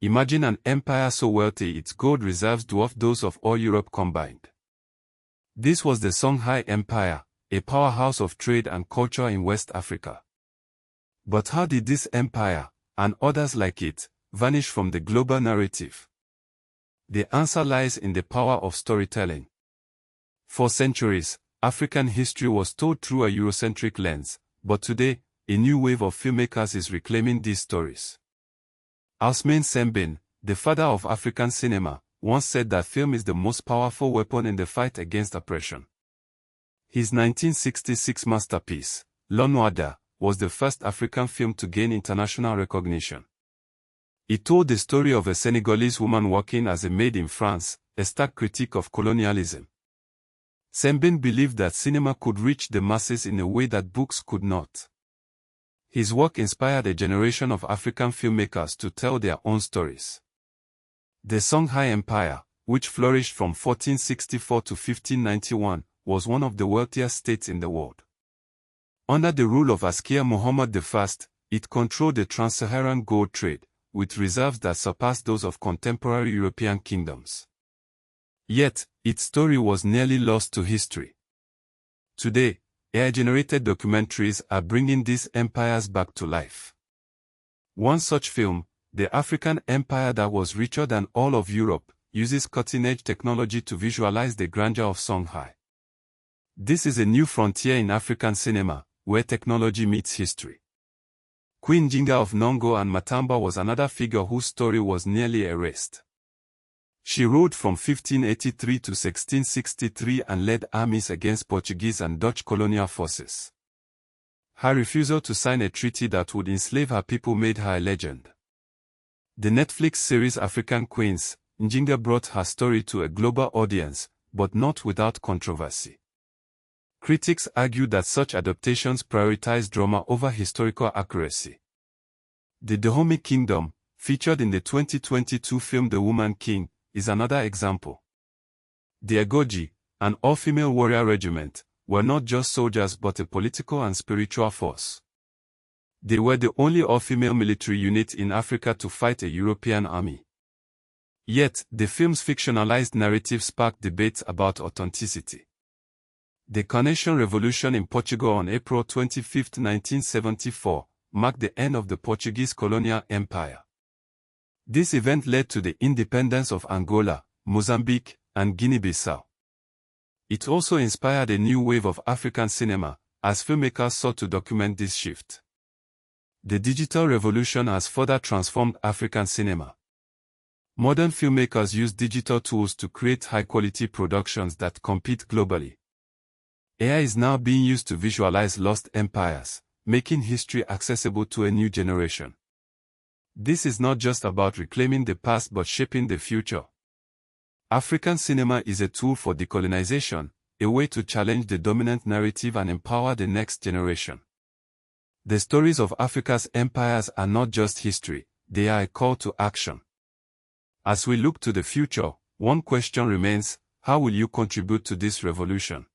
Imagine an empire so wealthy its gold reserves dwarf those of all Europe combined. This was the Songhai Empire, a powerhouse of trade and culture in West Africa. But how did this empire, and others like it, vanish from the global narrative? The answer lies in the power of storytelling. For centuries, African history was told through a Eurocentric lens, but today, a new wave of filmmakers is reclaiming these stories. Ousmane, the father of African cinema, once said that film is the most powerful weapon in the fight against oppression. His 1966 masterpiece, L'Onwada, was the first African film to gain international recognition. It told the story of a Senegalese woman working as a maid in France, a stark critique of colonialism. Sembène believed that cinema could reach the masses in a way that books could not. His work inspired a generation of African filmmakers to tell their own stories. The Songhai Empire, which flourished from 1464 to 1591, was one of the wealthiest states in the world. Under the rule of Askia Muhammad I, it controlled the trans-Saharan gold trade, with reserves that surpassed those of contemporary European kingdoms. Yet, its story was nearly lost to history. Today, AI-generated documentaries are bringing these empires back to life. One such film, The African Empire That Was Richer Than All of Europe, uses cutting-edge technology to visualize the grandeur of Songhai. This is a new frontier in African cinema, where technology meets history. Queen Njinga of Nongo and Matamba was another figure whose story was nearly erased. She ruled from 1583 to 1663 and led armies against Portuguese and Dutch colonial forces. Her refusal to sign a treaty that would enslave her people made her a legend. The Netflix series African Queens, Njinga brought her story to a global audience, but not without controversy. Critics argue that such adaptations prioritize drama over historical accuracy. The Dahomey Kingdom, featured in the 2022 film The Woman King, is another example. The Agoji, an all-female warrior regiment, were not just soldiers but a political and spiritual force. They were the only all-female military unit in Africa to fight a European army. Yet, the film's fictionalized narrative sparked debates about authenticity. The Carnation Revolution in Portugal on April 25, 1974, marked the end of the Portuguese colonial empire. This event led to the independence of Angola, Mozambique, and Guinea-Bissau. It also inspired a new wave of African cinema, as filmmakers sought to document this shift. The digital revolution has further transformed African cinema. Modern filmmakers use digital tools to create high-quality productions that compete globally. AI is now being used to visualize lost empires, making history accessible to a new generation. This is not just about reclaiming the past but shaping the future. African cinema is a tool for decolonization, a way to challenge the dominant narrative and empower the next generation. The stories of Africa's empires are not just history, they are a call to action. As we look to the future, one question remains: how will you contribute to this revolution?